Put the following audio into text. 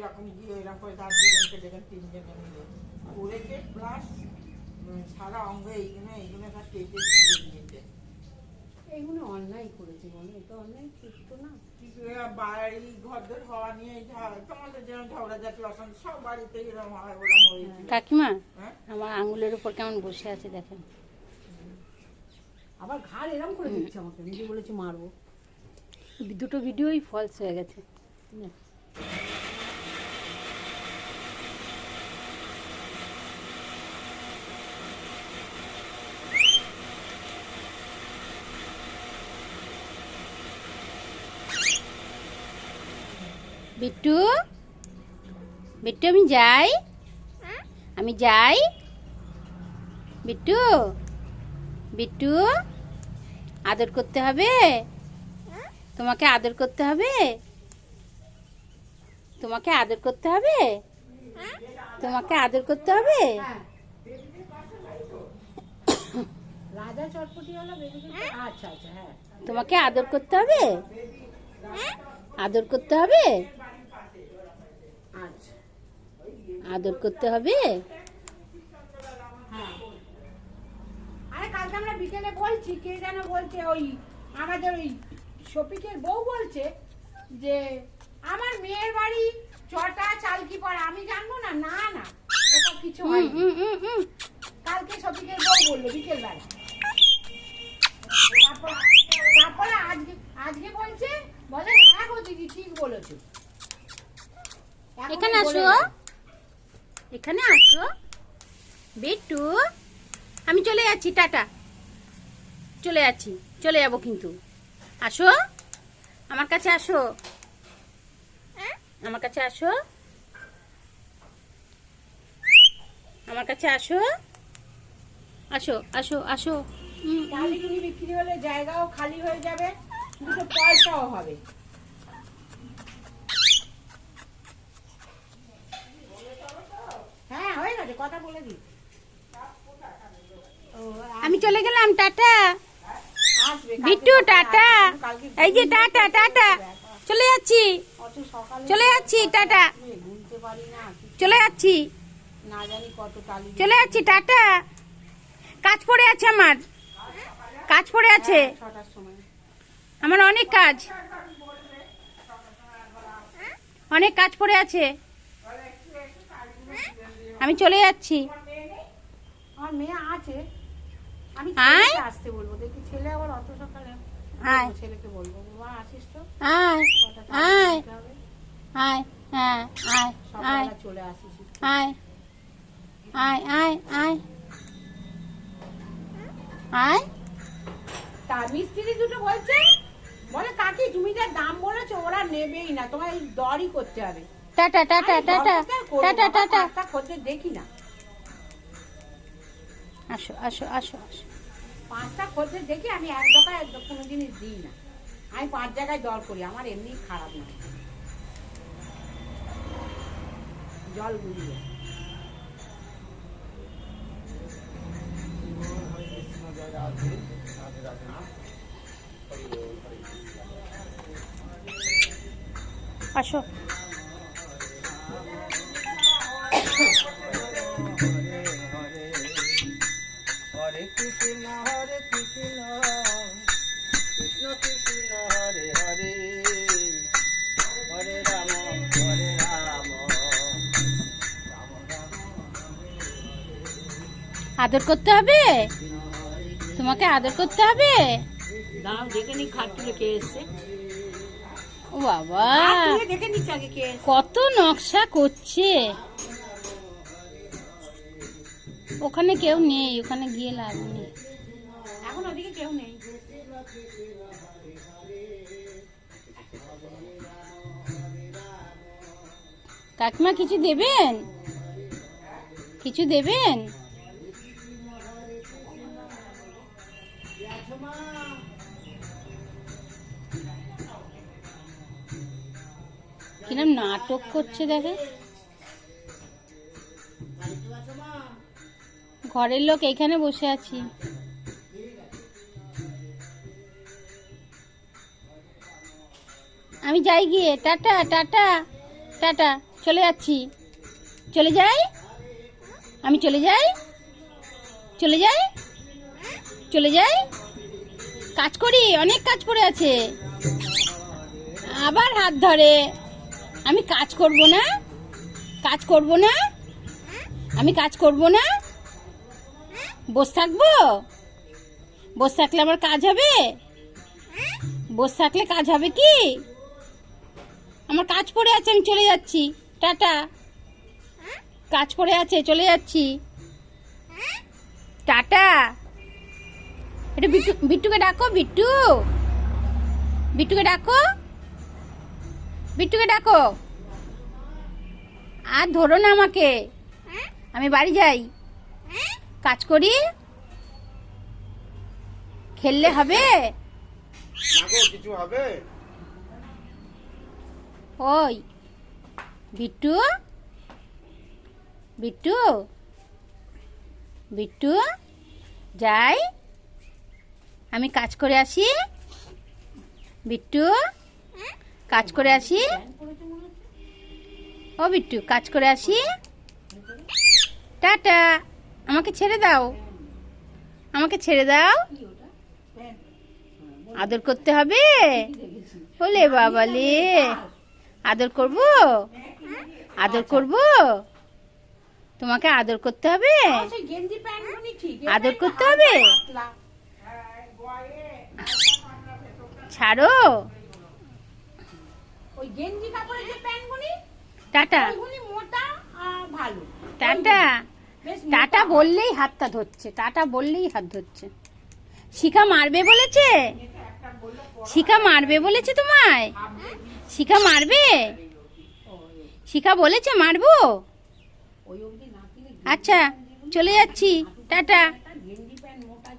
এরকম গিয়ে এরকম করে তার দুজনকে দেখেন তিনজনে মিলে করেছে প্লাস সারা অঙ্গে এইগুলো তার কেটে তুলে দিয়েছে। এইগুলো অন্যায় করেছে বলে, এটা অন্যায় করতো না। বাড়ি ঘরদোর হওয়া নিয়ে তোমাদের যেমন ঝগড়াঝাটি অশান্তি সব বাড়িতে এরকম হয়, ওরকম হয়েছিল। কাকিমা আমার আঙুলের উপর কেমন বসে আছে দেখেন। আবার ঘাড় এরকম করে দিচ্ছে আমাকে, নিজে বলেছে মারবো। দুটো ভিডিওই ফলস হয়ে গেছে। বিট্টু বিট্টু আমি যাই, আমি যাই। বিট্টু বিট্টু আদর করতে হবে, তোমাকে আদর করতে হবে, তোমাকে আদর করতে হবে, তোমাকে আদর করতে হবে। রাজা চটপটিওয়ালা বেবি। আচ্ছা আচ্ছা, হ্যাঁ তোমাকে আদর করতে হবে, আদর করতে হবে, আচ্ছা আদর করতে হবে। হ্যাঁ। আরে কালকে আমরা বিকেলে বলছি, কে যেন বলছে, ওই আমাদের ওই শফিকের বউ বলছে যে আমার মেয়ের বাড়ি চটা চালকি পাড়া, আমি জানবো না। না না, ওসব কিছু হয় কালকে শফিকের বউ বললো বিকেল বেলা। তারপরে আজকে বলছে, বলে হ্যাঁ গো দিদি ঠিক বলেছো। এখানে আসো, এখানে আসো বিট্টু, আমি চলে যাচ্ছি, টাটা, চলে যাচ্ছি, চলে যাবো কিন্তু। আসো আমার কাছে, আসো আমার কাছে, আসো আমার কাছে, আসো আসো আসো আসো। টালিটুলি বিক্রি হলে জায়গাও খালি হয়ে যাবে, দুটো পয়সাও হবে। হ্যাঁ হয়ে গেছে, কথা বলে দিই। আমি চলে গেলাম, টাটা আসবে বিট্টু, টাটা। এই যে টাটা, টাটা, চলে যাচ্ছি, অত সকালে চলে যাচ্ছি, টাটা, ভুলতে পারি না, চলে যাচ্ছি, না জানি কত টালি। চলে যাচ্ছি, টাটা। কাজ পড়ে আছে আমার, কাজ পড়ে আছে 6টার সময়। আমার, অনেক কাজ, অনেক কাজ পড়ে আছে, আমি চলে যাচ্ছি। আমার মেয়ে আছে, আমি আয়। ছেলেকে আসতে বলবো, দেখি ছেলে আবার অত সকালে। আয়। ছেলেকে বলবো বাবা আসিস তো, আয় কটা আয় টালি দিতে হবে। আয়, হ্যাঁ আয় আয় সকালবেলা চলে আসিস। আয় আয় আয় আয় আয়। তার মিস্ত্রি দুটো বলছে, বলে কাকি তুমি যা দাম বলেছো ওরা নেবেই না, তোমার এই দরই করতে হবে। Tata tata tata tata tata. Tata খদ্দের দেখি না, আসো আসো আসো আসো। 5টা খদ্দের দেখি, আমি এক দফায় কোনো জিনিস দিই না, আমি 5 জায়গায় দর করি, আমার এমনি খারাপ না। জল গুলিয়ে আসো। হরে কৃষ্ণ কৃষ্ণ কৃষ্ণ হরে হরে, হরে রাম হরে রাম। আদর করতে হবে, তোমাকে আদর করতে হবে। দাঁড়াও দেখে নি খাট তুলে কে এসছে। ও বাবা, দেখে নিচ্ছে আগে কে এসছে। কত নকশা করছে। ওখানে কেউ নেই, ওখানে গিয়ে লাভ নেই। এখন ওদিকে কেউ নেই। কাকিমা কিছু দেবেন, কিছু দেবেন? কিরম নাটক করছে দেখে। ঘরের লোক এখানে বসে আছি। আমি যাই গিয়ে, টাটা টাটা টাটা, চলে যাচ্ছি। চলে যাই, আমি চলে যাই, চলে যাই, চলে যাই। কাজ করি, অনেক কাজ পড়ে আছে। আবার হাত ধরে। আমি কাজ করব না, কাজ করব না, আমি কাজ করব না, বসে থাকবো? বসে থাকলে আমার কাজ হবে? বসে থাকলে কাজ হবে কি? আমার কাজ পড়ে আছে, আমি চলে যাচ্ছি। টাটা, কাজ পড়ে আছে, চলে যাচ্ছি। টাটা। এটা বিট্টুকে ডাকো, বিট্টু, বিট্টুকে ডাকো, বিট্টুকে ডাকো। আর ধরো না আমাকে, আমি বাড়ি যাই, কাজ করি। খেললে হবে? কিছু হবে? ওই বিট্টু, বিট্টু, বিট্টু, যাই, আমি কাজ করে আসি। বিট্টু, কাজ করে আসি। ও বিট্টু, কাজ করে আসি। টাটা, আমাকে ছেড়ে দাও, আমাকে ছেড়ে দাও। আদর করতে হবে? ওলে বাবালে, আদর করব, আদর করব, তোমাকে আদর করতে হবে, সেই গেঞ্জি প্যান্টগুলি ঠিক, আদর করতে হবে। পাতলা। ছাড়ো। ওই গেঞ্জি কাপড়ের যে প্যান্টগুলি, টাটা, ওইগুলি মোটা আর ভালো। টাটা, বেশ টাটা মোটা। বললেই হাতটা ধরছে, টাটা বললেই হাত ধরছে। শিখা মারবে বলেছে, শিখা মারবে বলেছে তোমায়, শিখা মারবে, শিখা বলেছে মারবো। ওই অবধি না কিনে আচ্ছা, চলে যাচ্ছি, টাটা।